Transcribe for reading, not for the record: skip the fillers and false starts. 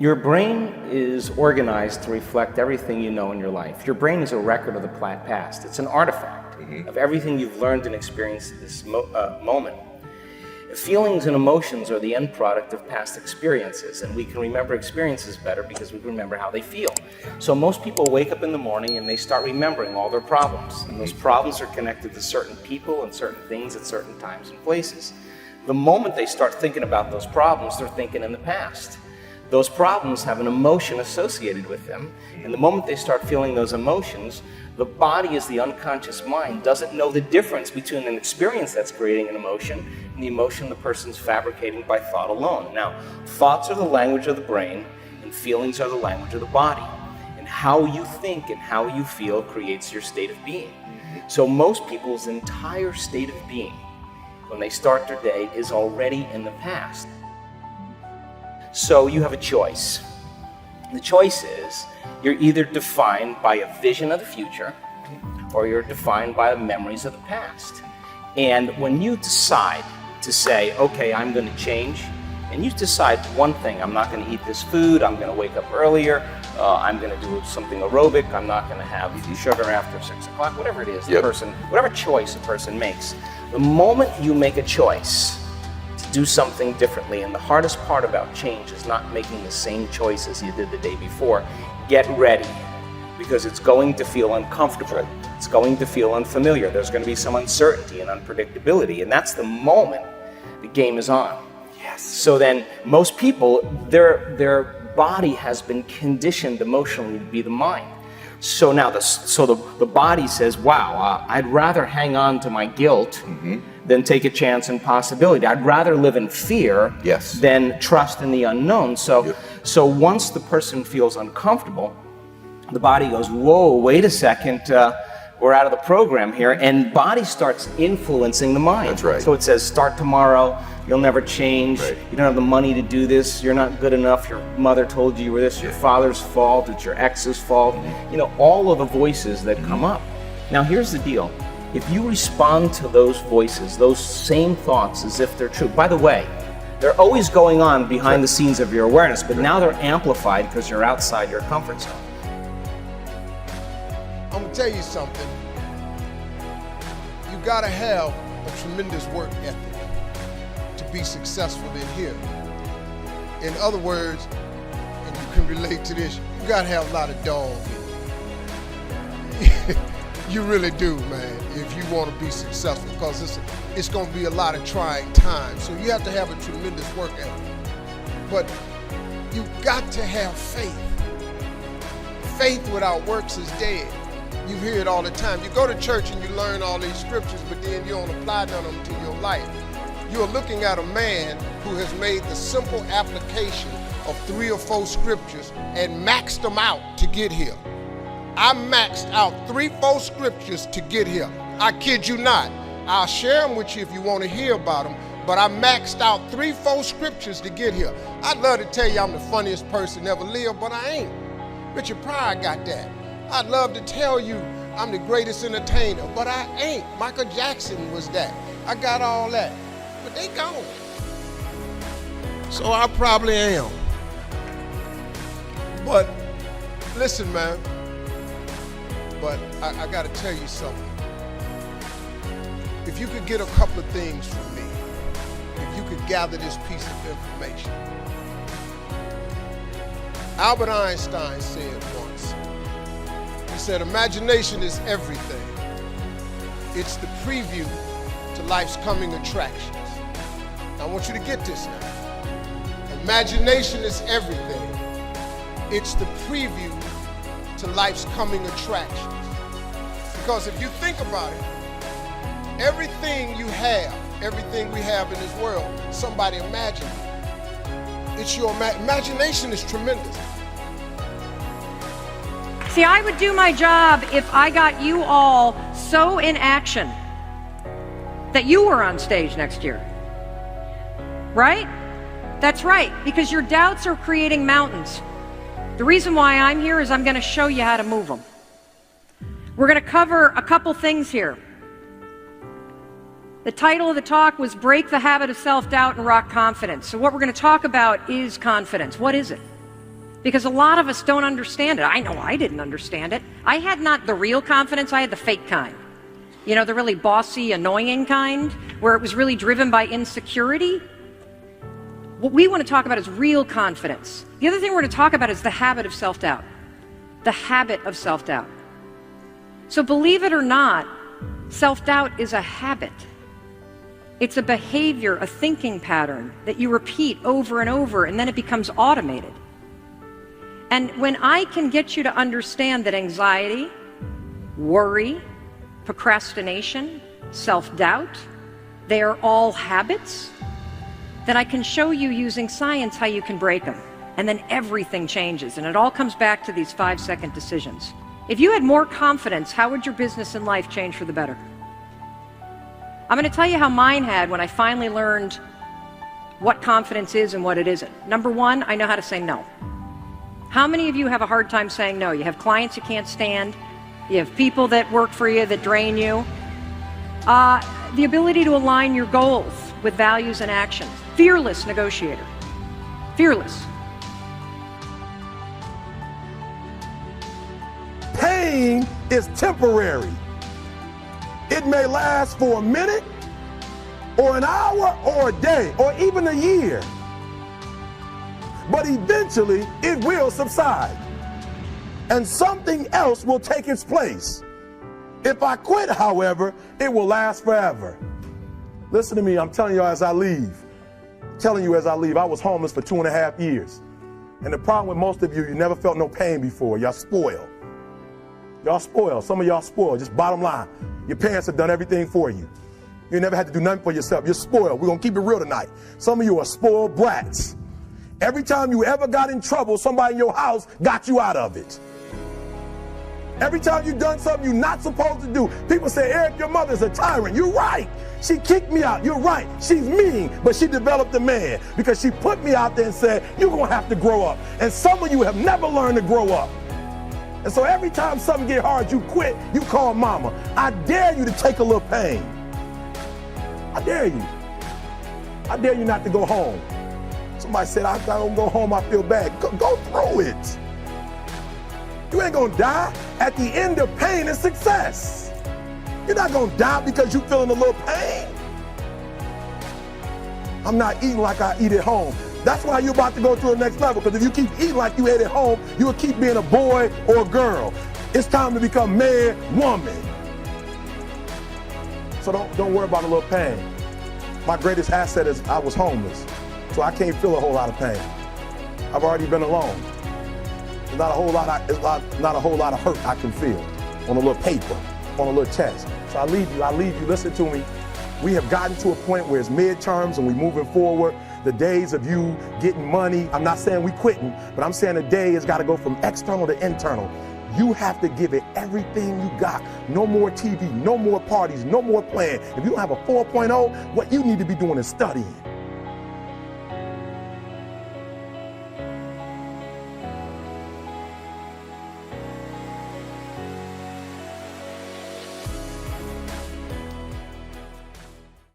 Your brain is organized to reflect everything you know in your life. Your brain is a record of the past. It's an artifact of everything you've learned and experienced at this moment. Feelings and emotions are the end product of past experiences, and we can remember experiences better because we remember how they feel. So most people wake up in the morning and they start remembering all their problems, and those problems are connected to certain people and certain things at certain times and places. The moment they start thinking about those problems, they're thinking in the past. Those problems have an emotion associated with them, and the moment they start feeling those emotions, the body, as the unconscious mind, doesn't know the difference between an experience that's creating an emotion and the emotion the person's fabricating by thought alone. Now, thoughts are the language of the brain, and feelings are the language of the body. And how you think and how you feel creates your state of being. So most people's entire state of being, when they start their day, is already in the past. So you have a choice. The choice is, you're either defined by a vision of the future, or you're defined by the memories of the past. And when you decide to say, okay, I'm going to change, and you decide one thing: I'm not going to eat this food, I'm going to wake up earlier, I'm going to do something aerobic, I'm not going to have sugar after 6 o'clock, whatever it is, whatever choice a person makes. The moment you make a choice to do something differently, and the hardest part about change is not making the same choices you did the day before, get ready, because it's going to feel uncomfortable. It's going to feel unfamiliar. There's going to be some uncertainty and unpredictability, and that's the moment the game is on. Yes. So then most people, their body has been conditioned emotionally to be the mind. So now the body says, wow, I'd rather hang on to my guilt than take a chance and possibility. I'd rather live in fear than trust in the unknown. So once the person feels uncomfortable, the body goes, whoa, wait a second, we're out of the program here, and body starts influencing the mind. That's right. So it says, start tomorrow, you'll never change, you don't have the money to do this, you're not good enough, your mother told you were this, your father's fault, it's your ex's fault, you know, all of the voices that come up. Now here's the deal. If you respond to those voices, those same thoughts as if they're true, by the way, they're always going on behind the scenes of your awareness, but now they're amplified because you're outside your comfort zone. I'm gonna tell you something. You gotta have a tremendous work ethic to be successful in here. In other words, and you can relate to this, you gotta have a lot of dog in you. You really do, man, if you want to be successful, because it's going to be a lot of trying times. So you have to have a tremendous work ethic. But you've got to have faith. Faith without works is dead. You hear it all the time. You go to church and you learn all these scriptures, but then you don't apply none of them to your life. You are looking at a man who has made the simple application of 3 or 4 scriptures and maxed them out to get here. I maxed out 3, 4 scriptures to get here. I kid you not. I'll share them with you if you want to hear about them, but I maxed out 3, 4 scriptures to get here. I'd love to tell you I'm the funniest person ever lived, but I ain't. Richard Pryor got that. I'd love to tell you I'm the greatest entertainer, but I ain't. Michael Jackson was that. I got all that, but they gone. So I probably am. But listen, man, but I gotta tell you something. If you could get a couple of things from me, if you could gather this piece of information. Albert Einstein said once, he said, imagination is everything. It's the preview to life's coming attractions. Now, I want you to get this now. Imagination is everything. It's the preview to life's coming attractions. Because if you think about it, everything you have, everything we have in this world, somebody imagined it. It's your imagination is tremendous. See, I would do my job if I got you all so in action that you were on stage next year. Right? That's right, because your doubts are creating mountains. The reason why I'm here is I'm going to show you how to move them. We're going to cover a couple things here. The title of the talk was Break the Habit of Self-Doubt and Rock Confidence. So what we're going to talk about is confidence. What is it? Because a lot of us don't understand it. I know I didn't understand it. I had not the real confidence, I had the fake kind. You know, the really bossy, annoying kind, where it was really driven by insecurity. What we want to talk about is real confidence. The other thing we're going to talk about is the habit of self-doubt. The habit of self-doubt. So believe it or not, self-doubt is a habit. It's a behavior, a thinking pattern that you repeat over and over, and then it becomes automated. And when I can get you to understand that anxiety, worry, procrastination, self-doubt, they are all habits, then I can show you using science how you can break them. And then everything changes. And it all comes back to these 5-second decisions. If you had more confidence, how would your business and life change for the better? I'm going to tell you how mine had when I finally learned what confidence is and what it isn't. Number one, I know how to say no. How many of you have a hard time saying no? You have clients you can't stand. You have people that work for you that drain you. The ability to align your goals with values and actions. Fearless negotiator. Fearless. Pain is temporary. It may last for a minute, or an hour, or a day, or even a year. But eventually, it will subside. And something else will take its place. If I quit, however, it will last forever. Listen to me, I'm telling you as I leave. I was homeless for 2.5 years. And the problem with most of you, you never felt no pain before. Y'all spoiled. Y'all spoiled. Some of y'all spoiled. Just bottom line. Your parents have done everything for you. You never had to do nothing for yourself. You're spoiled. We're going to keep it real tonight. Some of you are spoiled brats. Every time you ever got in trouble, somebody in your house got you out of it. Every time you've done something you're not supposed to do, people say, Eric, your mother's a tyrant. You're right. She kicked me out. You're right. She's mean, but she developed a man because she put me out there and said, you're going to have to grow up. And some of you have never learned to grow up. And so every time something get hard, you quit, you call mama. I dare you to take a little pain. I dare you. I dare you not to go home. Somebody said, I don't go home, I feel bad. Go through it. You ain't gonna die. At the end of pain is success. You're not gonna die because you're feeling a little pain. I'm not eating like I eat at home. That's why you're about to go to the next level, because if you keep eating like you ate at home, you'll keep being a boy or a girl. It's time to become man, woman. So don't worry about a little pain. My greatest asset is I was homeless, so I can't feel a whole lot of pain. I've already been alone. There's not a whole lot of hurt I can feel on a little paper, on a little test. So I leave you, listen to me. We have gotten to a point where it's midterms and we're moving forward. The days of you getting money, I'm not saying we quitting, but I'm saying the day has got to go from external to internal. You have to give it everything you got. No more TV, no more parties, no more playing. If you don't have a 4.0, what you need to be doing is studying.